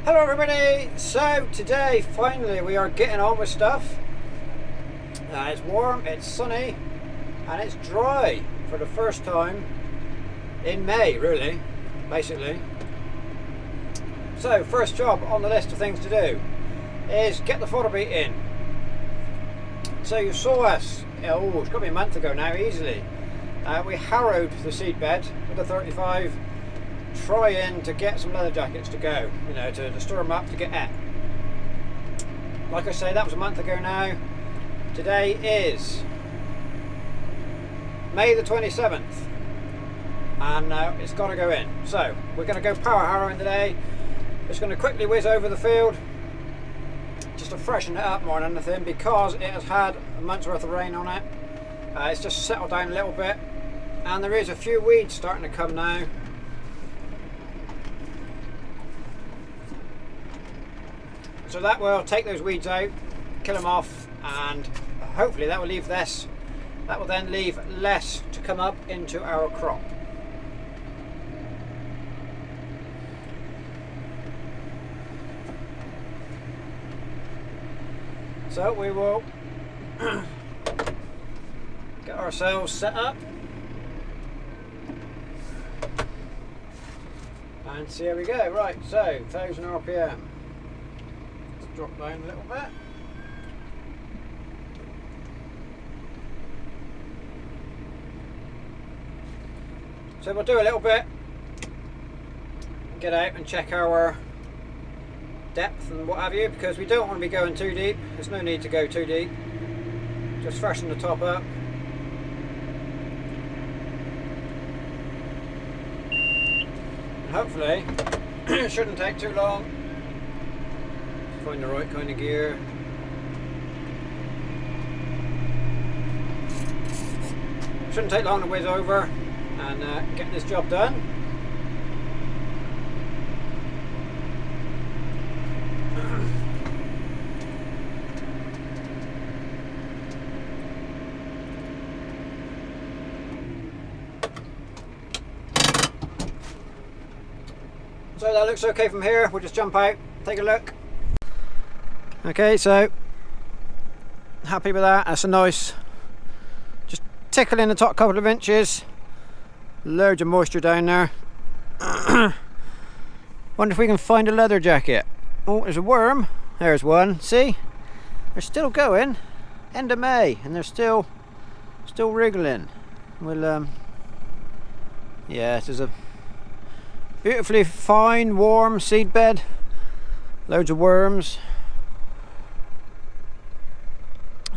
Hello everybody! So today finally we are getting on with stuff. It's warm, it's sunny and it's dry for the first time in May, really, basically. So first job on the list of things to do is get the fodder beet in. So you saw us, it's got to be a month ago now, easily. We harrowed the seedbed with a 35, trying to get some leather jackets to go, you know, to store them up to get at. Like I say, that was a month ago now. Today is May the 27th and it's got to go in. So we're going to go power harrowing today. Just going to quickly whiz over the field just to freshen it up more than anything, because it has had a month's worth of rain on it. It's just settled down a little bit and there is a few weeds starting to come now. So that will take those weeds out, kill them off, and hopefully that will leave less. That will then leave less to come up into our crop. So we will get ourselves set up and see how we go. Right, so 1000 RPM. Drop down a little bit. So we'll do a little bit, get out and check our depth and what have you, because we don't want to be going too deep. There's no need to go too deep. Just freshen the top up. And hopefully it shouldn't take too long. Find the right kind of gear. Shouldn't take long to whiz over and get this job done. So that looks okay from here. We'll just jump out, take a look. Okay, so happy with that. That's a nice, just tickle in the top couple of inches. Loads of moisture down there. Wonder if we can find a leather jacket. Oh, there's a worm. There's one. See, they're still going. End of May, and they're still wriggling. Well, yeah, this is a beautifully fine, warm seed bed. Loads of worms.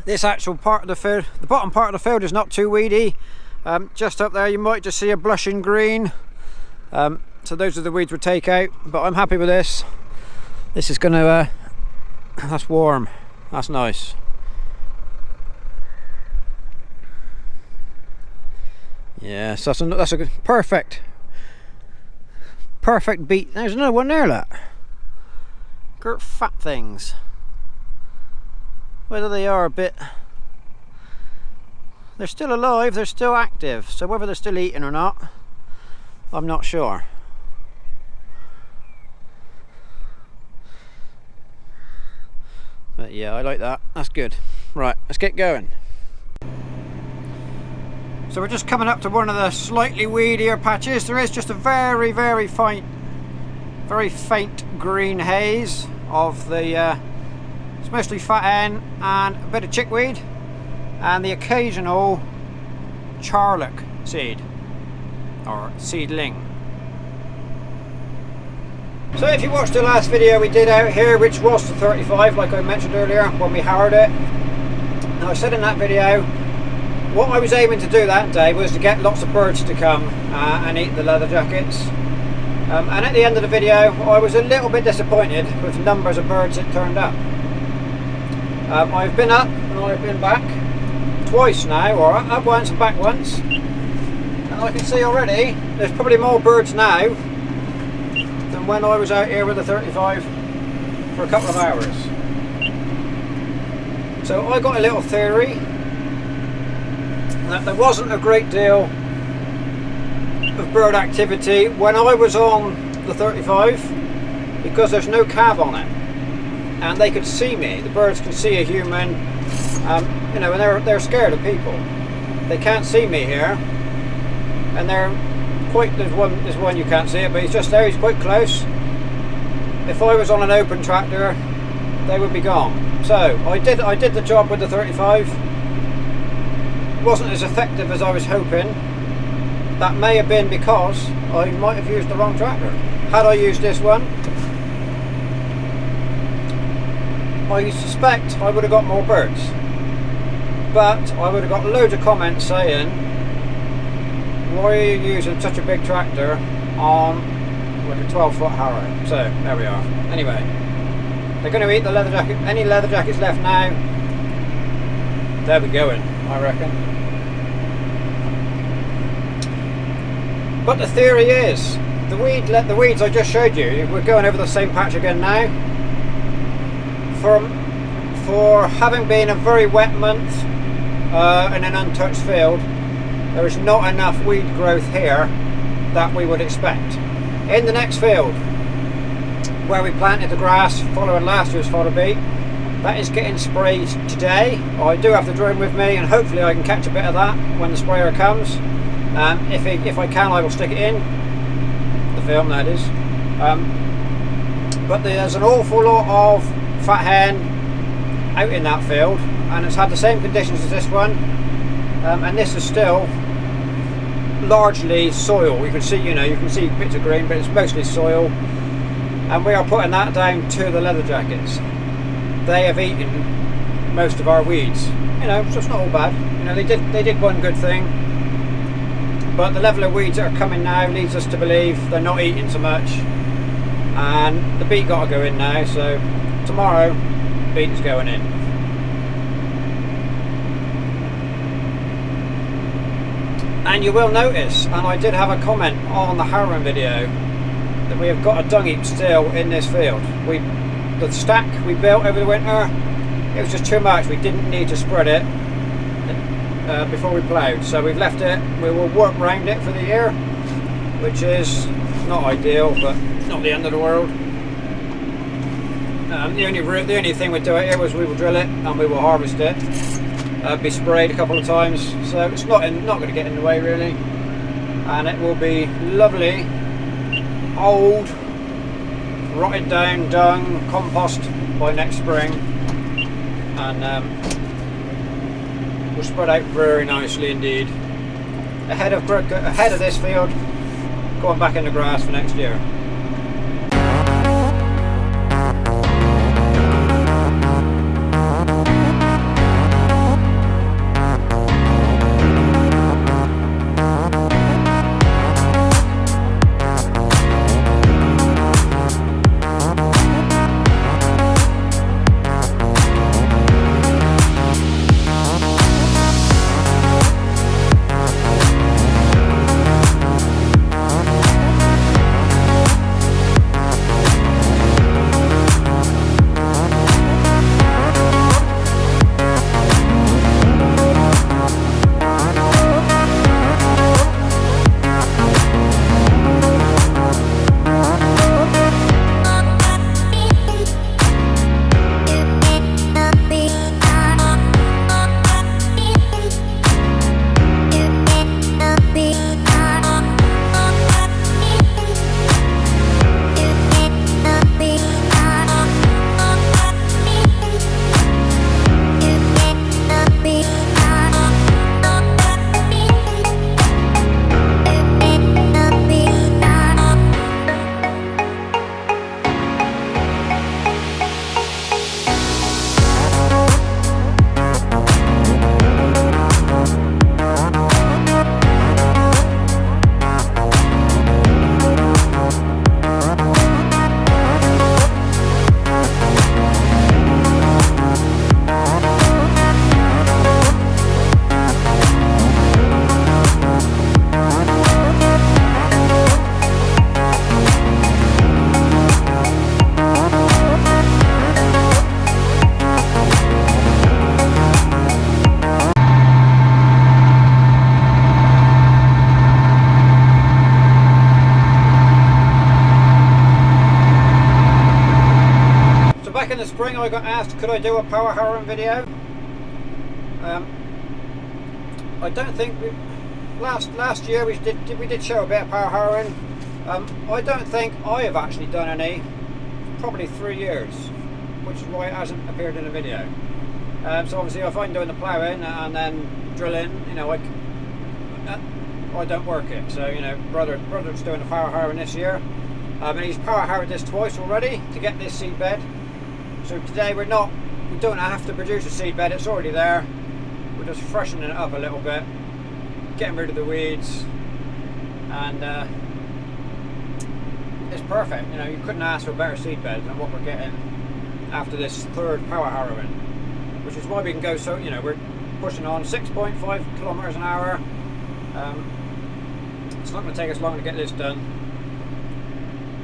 This actual part of the field, the bottom part of the field, is not too weedy. Just up there you might just see a blushing green. So those are the weeds we'll take out, but I'm happy with this. This is gonna, that's warm, that's nice. Yes, that's a good, perfect beet. There's another one there, look. Great fat things. Whether they are a bit, they're still alive, they're still active, so whether they're still eating or not, I'm not sure. But yeah, I like that, that's good. Right, let's get going. So we're just coming up to one of the slightly weedier patches. There is just a very faint green haze of the it's mostly fat hen and a bit of chickweed and the occasional charlock seed or seedling. So if you watched the last video we did out here, which was the 35 like I mentioned earlier when we harrowed it, now I said in that video what I was aiming to do that day was to get lots of birds to come and eat the leather jackets. And at the end of the video I was a little bit disappointed with the numbers of birds that turned up. I've been up and I've been back twice now, or up once and back once, and I can see already there's probably more birds now than when I was out here with the 35 for a couple of hours. So I got a little theory that there wasn't a great deal of bird activity when I was on the 35, because there's no cab on it, and they could see me. The birds can see a human, you know, and they're scared of people. They can't see me here, and they're quite. There's one you can't see it, but he's just there. He's quite close. If I was on an open tractor, they would be gone. So I did the job with the 35. It wasn't as effective as I was hoping. That may have been because I might have used the wrong tractor. Had I used this one, I suspect I would have got more birds, but I would have got loads of comments saying, why are you using such a big tractor on with a 12-foot harrow? So there we are. Anyway, they're going to eat the leather jacket. Any leather jackets left now, they'll be going, I reckon. But the theory is, the weeds I just showed you, we're going over the same patch again now. For having been a very wet month in an untouched field, there is not enough weed growth here that we would expect. In the next field, where we planted the grass following last year's fodder beet, that is getting sprayed today. I do have the drone with me, and hopefully I can catch a bit of that when the sprayer comes. If I can, I will stick it in the film, that is. But there's an awful lot of fat hen out in that field, and it's had the same conditions as this one, and this is still largely soil. You can see, you can see bits of green, but it's mostly soil, and we are putting that down to the leather jackets. They have eaten most of our weeds, so it's not all bad. They did one good thing, but the level of weeds that are coming now leads us to believe they're not eating so much, and the beet got to go in now. So tomorrow, beet is going in. And you will notice, and I did have a comment on the harrowing video, that we have got a dung heap still in this field. The stack we built over the winter, it was just too much. We didn't need to spread it before we ploughed, so we've left it. We will work round it for the year, which is not ideal, but it's not the end of the world. The only thing we do it here was we will drill it and we will harvest it. Be sprayed a couple of times, so it's not going to get in the way really, and it will be lovely old rotted down dung compost by next spring, and will spread out very nicely indeed, ahead of this field going back in the grass for next year. in the spring I got asked could I do a power harrowing video. I don't think last year we did show a bit of power harrowing. I don't think I have actually done any for probably 3 years, which is why it hasn't appeared in a video. So obviously if I'm doing the ploughing and then drilling, you know, I don't work it. So, you know, brother's doing the power harrowing this year, and he's power harrowed this twice already to get this seed bed. So today we don't have to produce a seed bed, it's already there. We're just freshening it up a little bit, getting rid of the weeds, and it's perfect. You know, you couldn't ask for a better seed bed than what we're getting after this third power harrowing, which is why we can go so, you know, we're pushing on 6.5 kilometers an hour. It's not going to take us long to get this done.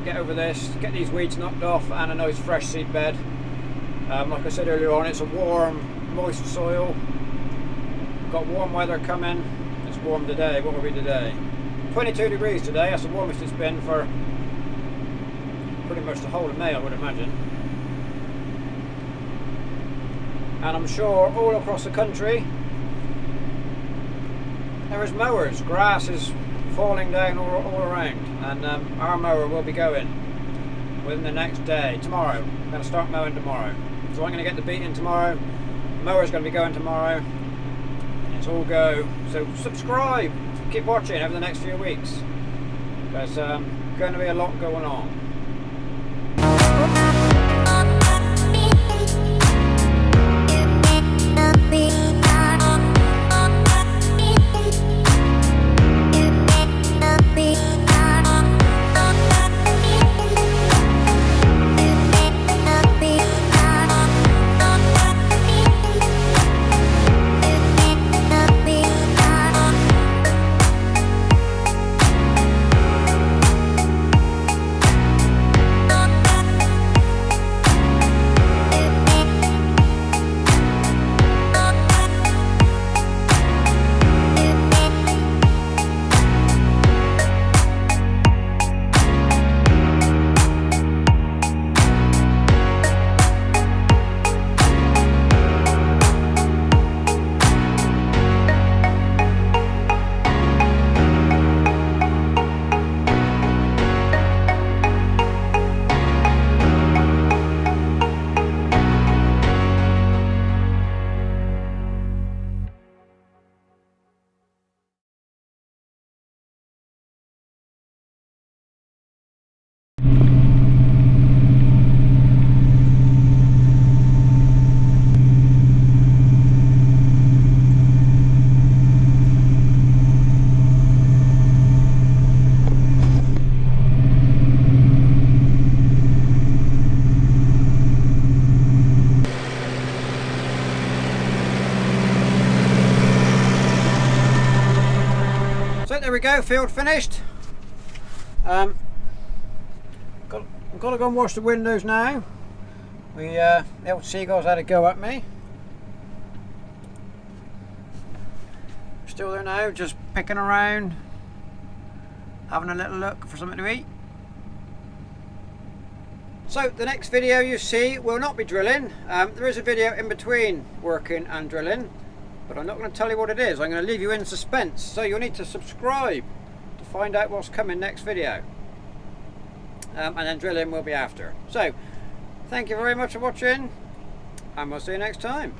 Get over this, get these weeds knocked off, and a nice fresh seed bed. Like I said earlier on, it's a warm, moist soil. Got warm weather coming. It's warm today. What will be today? 22 degrees today. That's the warmest it's been for pretty much the whole of May, I would imagine. And I'm sure all across the country there is mowers. Grass is falling down all around, and our mower will be going within the next day. Tomorrow, I'm going to start mowing tomorrow. So I'm going to get the beet in tomorrow. The mower's going to be going tomorrow. It's all go. So subscribe. Keep watching over the next few weeks. There's going to be a lot going on. There we go, field finished. I've got to go and wash the windows now. The old seagulls had a go at me. Still there now, just picking around, having a little look for something to eat. So the next video you see will not be drilling. There is a video in between working and drilling, but I'm not going to tell you what it is. I'm going to leave you in suspense, so you'll need to subscribe to find out what's coming next video, and then drilling will be after. So thank you very much for watching, and we'll see you next time.